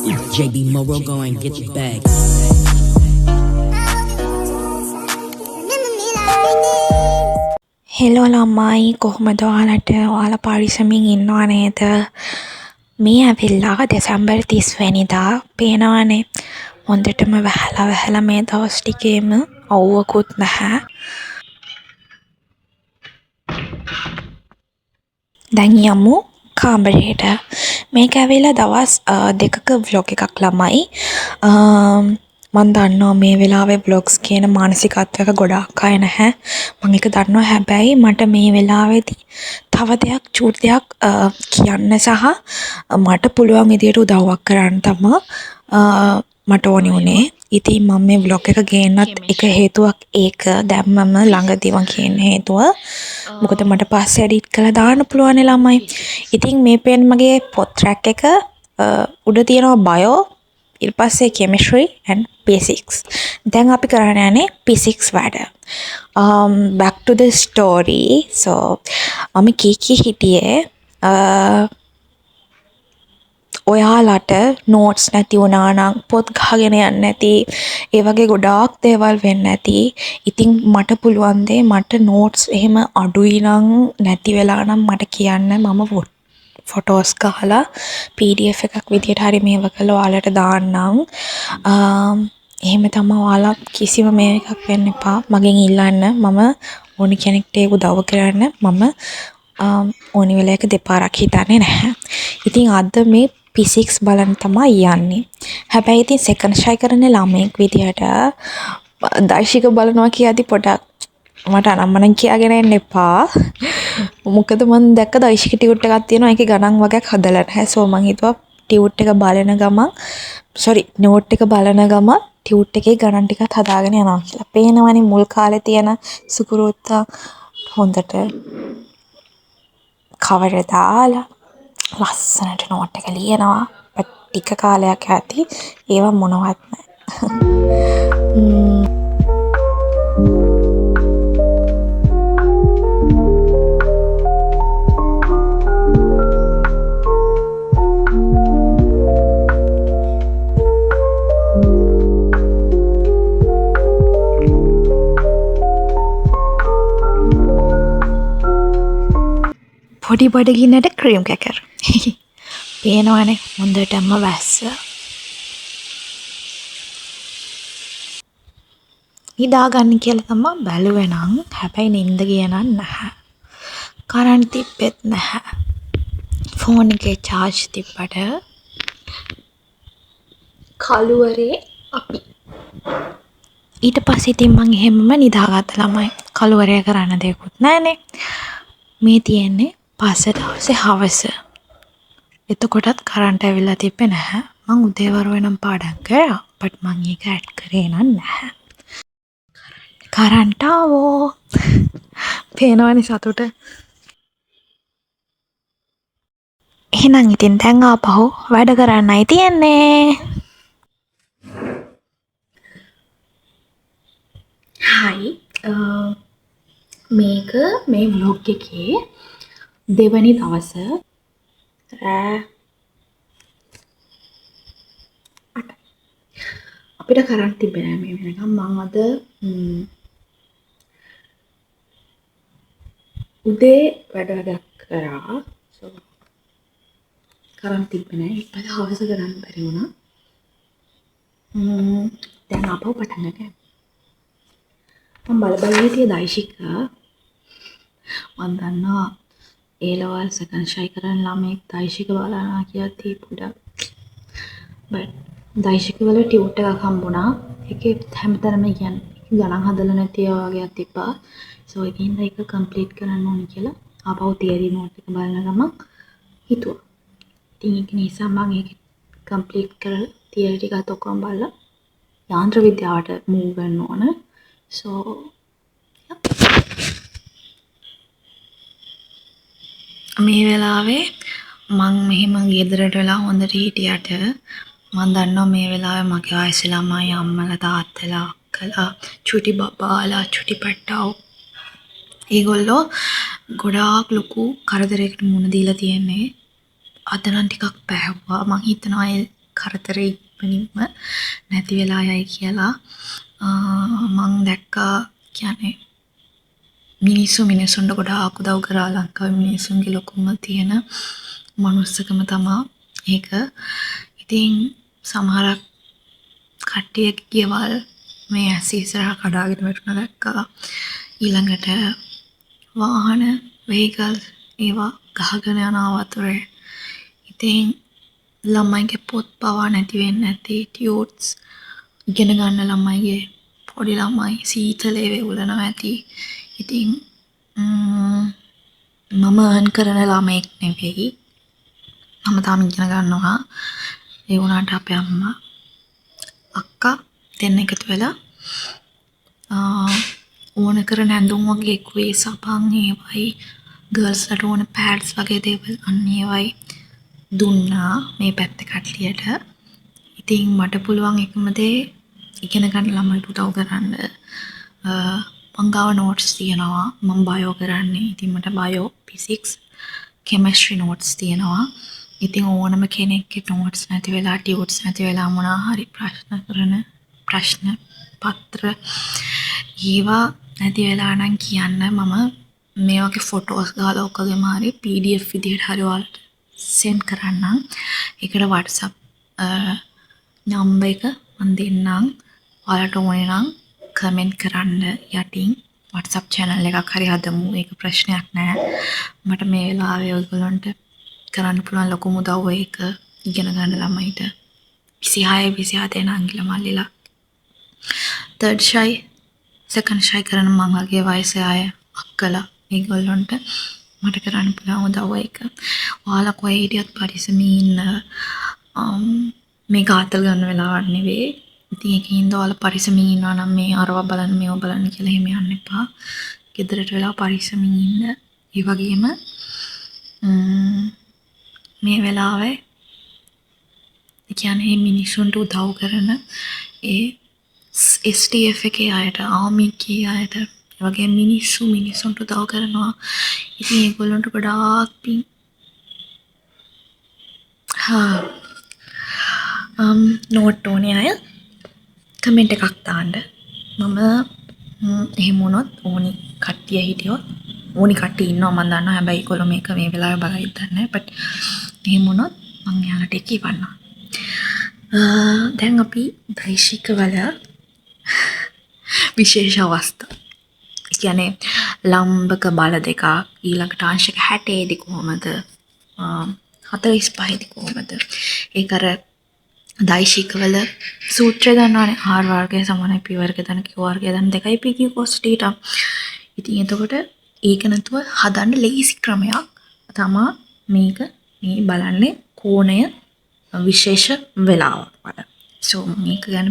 JB Morrow, go and get your bag. Hello ළමයි කොහොමද ඔයාලට ඔයාලා පරිස්සමින් ඉන්නවා නේද? මේ ඇවිල්ලා දෙසැම්බර් 30 වෙනිදා පේනවනේ. හොඳටම වැහලා මේ දවස් ටිකේම අවුවකුත් නැහැ. දැන් යමු කාමරේට. මේක ඇවිල්ලා දවස් දෙකක vlog එකක් ළමයි. මන් දන්නවා මේ වෙලාවේ vlogs කියන මානසිකත්වයක ගොඩාක් අය නැහැ. මම ඒක දන්නවා. හැබැයි මට මේ වෙලාවේදී තව දෙයක් චූටි දෙයක් කියන්න සහ මට පුළුවන් විදියට උදව්වක් කරන්න තමයි මට ඕනි වුණේ. ඉතින් මම මේ vlog එක ගේන්නත් එක හේතුවක් ඒක. දැන් මම ළඟදීම කියන හේතුව. මොකද මට පස්සේ edit කරලා දාන්න පුළුවන් ළමයි. ඉතින් මේ පේන මගේ පොත් track එක උඩ තියෙනවා bio ඊට පස්සේ chemistry and physics. දැන් අපි කරන්න යන්නේ physics වැඩ. Back to the story. So මම කී හිටියේ ඔයාලට notes නැති වුණා නම් පොත් ගහගෙන යන්නේ නැති ඒ වගේ ගොඩාක් දේවල් වෙන්න ඇති. ඉතින් මට පුළුවන් දේ මට notes එහෙම අඩුයි නම් නැති වෙලා නම් මට කියන්න. මම ෆොටෝස් ගහලා PDF එකක් විදියට හරි මේව කළා ඔයාලට දාන්නම්. එහෙම තමයි ඔයාලා කිසිම මේ එකක් වෙන්න එපා. මගෙන් ඉල්ලන්න. මම ඕනි කෙනෙක්ට ඒක උදව් කරන්න. මම ඕනි වෙලාවක දෙපාරක් හිතන්නේ නැහැ. ඉතින් අද මේ physics බලන්න තමයි යන්නේ. හැබැයි ඉතින් second try කරන ළමෙක් විදියට දර්ශික බලනවා කියද්දි පොඩක් මට අනම්මනම් කියාගෙන එන්න එපා. මොකද මම දැක්ක දෛශික ටියුට් එකක් තියෙනවා. ඒකේ ගණන් වගේක් හදලා නැහැ. සෝ මම හිතුවා ටියුට් එක බලන ගමන් නෝට් එක බලන ගමන් ටියුට් එකේ ගණන් ටිකත් හදාගෙන යනවා කියලා. පේනවනේ මුල් කාලේ තියෙන සුකුරුත්තා හොඳට කවර් දාලා ලස්සනට නෝට් එක ලියනවා. ටික කාලයක් ඇති ඒව මොනවත් නැහැ. පොඩි බඩගින්නට ක්‍රීම් කැකර්. පේනවනේ හොඳටම වැස්ස. ඉදාගන්න කියලා තමයි බැලුවේ නම් හැබැයි නිින්ද ගියේ නැහැ. කරන්ට් තිබ්බෙත් නැහැ. ෆෝන් එකේ charge තිබ්බට කළුවරේ අපි. ඊට පස්සේ ඉතින් මං එහෙමම නිදාගත්ත ළමයි. කළුවරේ කරන්න දෙයක්වත් නැහනේ. මේ තියෙන්නේ පස්ස දවසේ හවස. එතකොටත් කරන්ට් ඇවිල්ලා තිබ්බේ නැහැ. මං උදේවරු වෙනම් පාඩම් කරා. බට් මං ඒක ඇඩ් කරේ නැහැ. කරන්ට් ආවෝ. පේනවනේ සතුට. එහෙනම් ඉතින් දැන් ආපහු වැඩ කරන්නයි තියෙන්නේ. හයි. මේක මේ vlog එකේ දෙවනි දවස අපිට කරන්ට් තිබෙන්නේ නැහැ මේ වෙනකම්. මම අද උදේ වැඩක් කරා. සෝ කරන්ට් තිබෙන්නේ නැහැ. ඊපස්සේ හවස කරන්න බැරි වුණා. දැන් ආපහු පටන් ගන්න. මම බල හිටියේ දෛශික. මම දන්නවා ඒ ලෙවල් සෙකන්ඩ් ට්‍රයි කරන ළමෙක් දෛශික බලනවා කියද්දී පොඩක් බට් දෛශික වල ටියුට් එකක් හම්බුණා. ඒකේ හැමතරම කියන්නේ ගණන් හදලා නැති ඒවා වගේක් තිබ්බා. සෝ ඒකින්ද ඒක කම්ප්ලීට් කරන්න ඕනේ කියලා ආපහු තියරි නෝට් එක බලන ගමන් හිතුවා. ඉතින් ඒක නිසා මම ඒක කම්ප්ලීට් කරලා තියරි ටිකත් ඔක්කොම බලලා යාන්ත්‍ර විද්‍යාවට මූව් වෙන්න ඕන. So මේ වෙලාවේ මං මෙහෙම ගෙදරට වෙලා හොඳට හිටියට මම දන්නවා මේ වෙලාවේ මගේ වයස ළමයි අම්මලා තාත්තලා අක්කලා චුටි බබාලා චුටි පැට්ටාව ඒගොල්ලෝ ගොඩාක් ලොකු කරදරයකට මුහුණ දීලා තියෙන්නේ. අද නම් ටිකක් පැහැව්වා. මං හිතනවා කරදර ඉක්මනින්ම නැති වෙලා යයි කියලා මං දැක්කා. කියන්නේ මිනිස්සුන්ට ගොඩාක් උදව් කරා ලංකාවේ මිනිස්සුන්ගේ ලොකුම තියෙන මනුස්සකම තමා ඒක. ඉතින් සමහරක් කට්ටියගේ ගෙවල් මේ ඇස් ඉස්සරහා කඩාගෙන වැටුණා දැක්කා. ඊළඟට වාහන වෙහිකල් ඒවා ගහගෙන යන වතුරේ. ඉතින් ළමයිගේ පොත් පවා නැති වෙන්නේ නැති ටියුට්ස් ඉගෙන ගන්න ළමයිගේ පොඩි ළමයි සීතලේ වෙවුලනවා ඇති. ඉතින් මම අහන් කරන ළමෙක් නෙවෙයි. මම තාම ඉගෙන ගන්නවා. ඒ වුණාට අපේ අම්මා අක්කා දෙන්න එකතු වෙලා ඕන කරන ඇඳුම් වගේ කුවේ සපන් ඒවයි ගර්ල්ස්ලට ඕන පැඩ්ස් වගේ දේවල් අන්න ඒවයි දුන්නා මේ පැත්ත කට්ටියට. ඉතින් මට පුළුවන් එකම දේ ඉගෙන ගන්න ළමයිට උදව් කරන්න. මං ගාව නෝට්ස් තියෙනවා. මම බයෝ කරන්නේ. ඉතින් මට බයෝ ෆිසික්ස් කෙමිස්ට්‍රි නෝට්ස් තියෙනවා. ඉතින් ඕනම කෙනෙක්ගේ නෝට්ස් නැති වෙලා ටියුට්ස් නැති වෙලා මොනවා හරි ප්‍රශ්න පත්‍ර ඒවා නැති වෙලා නම් කියන්න. මම මේ වගේ ෆොටෝස් ගාලා ඔකගෙම හරි PDF විදිහට හරි ඔයාලට සෙන්ඩ් කරන්නම්. ඒකට WhatsApp නම්බර් එක මම දෙන්නම්. ඔයාලට ඕනේ නම් කමෙන්ට් කරන්න යටින්. WhatsApp channel එකක් හරි හදමු. ඒක ප්‍රශ්නයක් නෑ. මට මේ වෙලාවේ ඔයගොල්ලන්ට කරන්න පුළුවන් ලොකුම උදව්ව ඒක ඉගෙන ගන්න ළමයිට 26 දෙනා අංගිල මල්ලිලා third shy second shy කරන මං වගේ වයසේ අය අක්කලා ඒගොල්ලන්ට මට කරන්න පුළුවන් උදව්ව ඒක. ඔයාලා කොහේ හිටියත් පරිස්සමින් ඉන්න. මේ ගාතල් ගන්න වෙලාවක් නෙවෙයි. ඉතින් ඒකින්ද ඔයාලා පරිස්සමින් ඉන්නවා නම් මේ අරව බලන්න මේව බලන්න කියලා එහෙම යන්න එපා. ගෙදරට වෙලා පරිස්සමින් ඉන්න. ඒ වගේම මේ වෙලාවේ කියන්නේ මිනිසුන්ට උදව් කරන ඒ STF එකේ අයට ආමි කී අයට ඒ වගේ මිනිසුන්ට උදව් කරනවා. ඉතින් ඒගොල්ලන්ට ගොඩාක් පිං. නෝට් ඕනේ අය කමෙන්ට් එකක් දාන්න. මම එහෙම වුණොත් ඕනි කට්ටිය හිටියොත් ඕනි කට්ටිය ඉන්නවා මම දන්නවා. හැබැයි ඒගොල්ලෝ මේක මේ වෙලාවේ බලයි දන්නේ. බට් එහෙම වුණොත් මම යාලට ඒක කියවන්නම්. දැන් අපි දෛශිකවල විශේෂ අවස්ථා. ඒ කියන්නේ ලම්බක බල දෙකක් ඊළඟට අංශක 60 දී කොහමද 45 දී කොහමද ඒක අර දෛශිකවල සූත්‍රය දන්නවනේ. ආර් වර්ගය සමානයි පී වර්ගය දන්න කිව් වර්ගය දන්න 2යි පී කිව් කොස් තීටා. ඉතින් එතකොට ඒක නැතුව හදන්න ලේසි ක්‍රමයක් තමයි මේක. මේ බලන්නේ කෝණය විශේෂ වෙලාවක් වල. සෝ මේක ගැන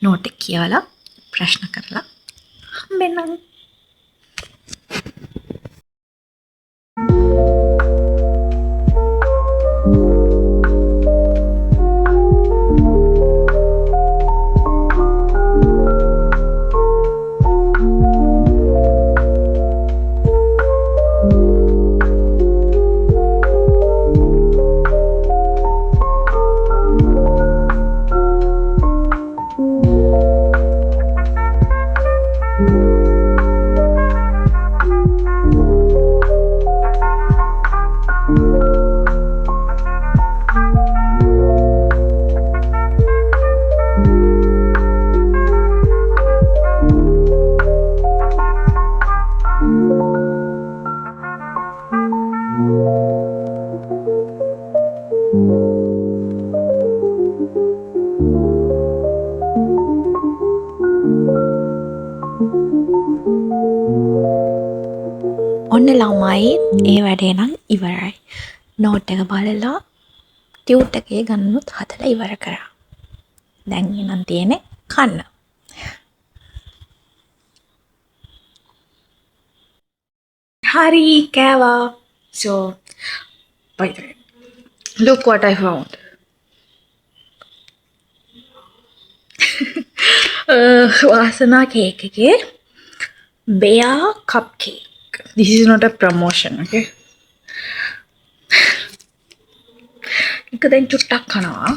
නෝට් එක කියලා ප්‍රශ්න කරලා හම්බෙන්නම්. ඔන්න ළමයි ඒ වැඩේ නම් ඉවරයි. නෝට් එක බලලා ටියුට් එකේ ගන්නොත් හදලා ඉවර කරා. දැන් නම් තියෙන්නේ කන්න. හරි කෑවා. So by the way, look what I found. වාසනා කේක් එකේ bear cupcake. This is not a promotion, okay? එක දැන් චුට්ටක් කනවා.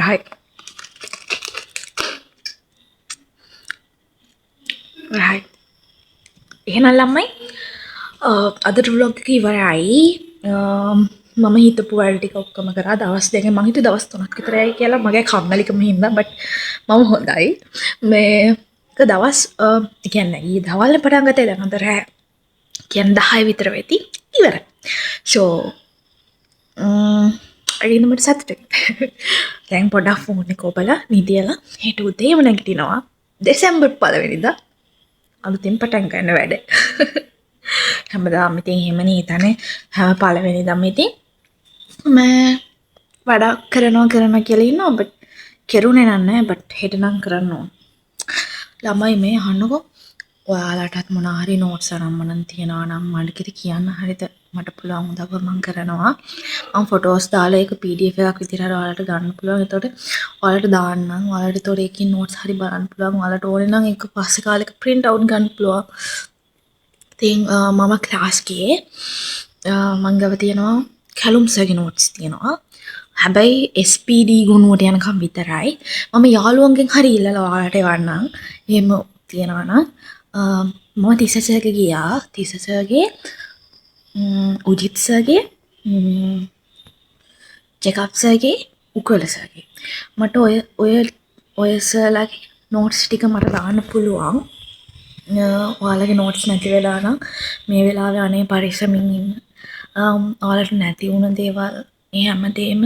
Right. Right. එහෙනම් ළමයි අදට vlog එක ඉවරයි. මම හිතපු වැඩ ටික ඔක්කොම කරා දවස් දෙකෙන් මම හිතුවේ දවස් 3ක් විතර යයි කියලා මගේ කම්මැලිකම හින්දා බට් මම හොඳයි. මේක දවස් ඒ කියන්නේ ඊ දවල්ේ පටන් ගත්තේ දැන් අද රෑ කියන්නේ 10 විතර වෙති ඉවරයි. So අයින මට සතුටුයි. දැන් පොඩ්ඩක් ෆෝන් එක ඔබලා නිදියලා හෙට උදේම නැගිටිනවා. දෙසැම්බර් 1 වෙනිදා අලුතින් පටන් ගන්න වැඩ. හැමදාම ඉතින් එහෙමනේ හිතන්නේ හැම පළවෙනිදාම ඉතින් මම වැඩක් කරනවා කියලා ඉන්නවා බට් කෙරුණේ නැහැ බට් හෙට නම් කරන්න ඕන. ළමයි මේ අහන්නකෝ ඔයාලටත් මොනවා හරි නෝට්ස් අරම්මනම් තියනවා නම් මට කියන්න හරිද මට පුළුවන් උදව්ව මම කරනවා. මම ෆොටෝස් දාලා ඒක PDF එකක් විදිහට ඔයාලට ගන්න පුළුවන්. එතකොට ඔයාලට දාන්නම්. ඔයාලට එතකොට ඒකේ නෝට්ස් හරි බලන්න පුළුවන්. ඔයාලට ඕනේ නම් ඒක පස්සේ කාලෙක print out ගන්න පුළුවන්. ඉතින් මම ක්ලාස් ගියේ මං ගාව තියෙනවා කැලුම් සර්ගේ නෝට්ස් තියෙනවා. හැබැයි SPD ගුණුවට යනකම් විතරයි. මම යාළුවන්ගෙන් හරි ඉල්ලලා ඔයාලට එවන්නම්. එහෙම තියනවා නම් මම තිසසර්ගේ ගියා. තිසසර්ගේ උජිත් සර්ගේ ජෙකබ් සර්ගේ උකල සර්ගේ මට ඔය සර්ලාගේ නෝට්ස් ටික මට දාන්න පුළුවන්. ඔයාලගේ නෝට්ස් නැති වෙලා නම් මේ වෙලාවේ අනේ පරිස්සමින් ඉන්න. ඔයාලට නැති වුණ දේවල් මේ හැමදේම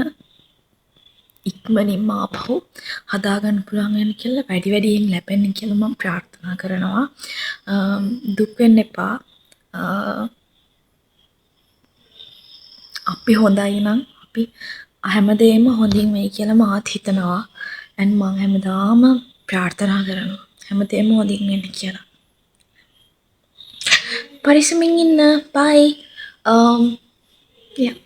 ඉක්මනින්ම ආපහු හදාගන්න පුළුවන් වෙන කියලා වැඩියෙන් ලැබෙන්න කියලා මම ප්‍රාර්ථනා කරනවා. දුක් වෙන්න එපා. අපි හොඳයි නම් අපි හැමදේම හොඳින් වෙයි කියලා මාත් හිතනවා. and මම හැමදාම ප්‍රාර්ථනා කරනවා හැමදේම හොඳින් වෙන්න කියලා. පරිස්සමින් ඉන්න. bye. Yeah.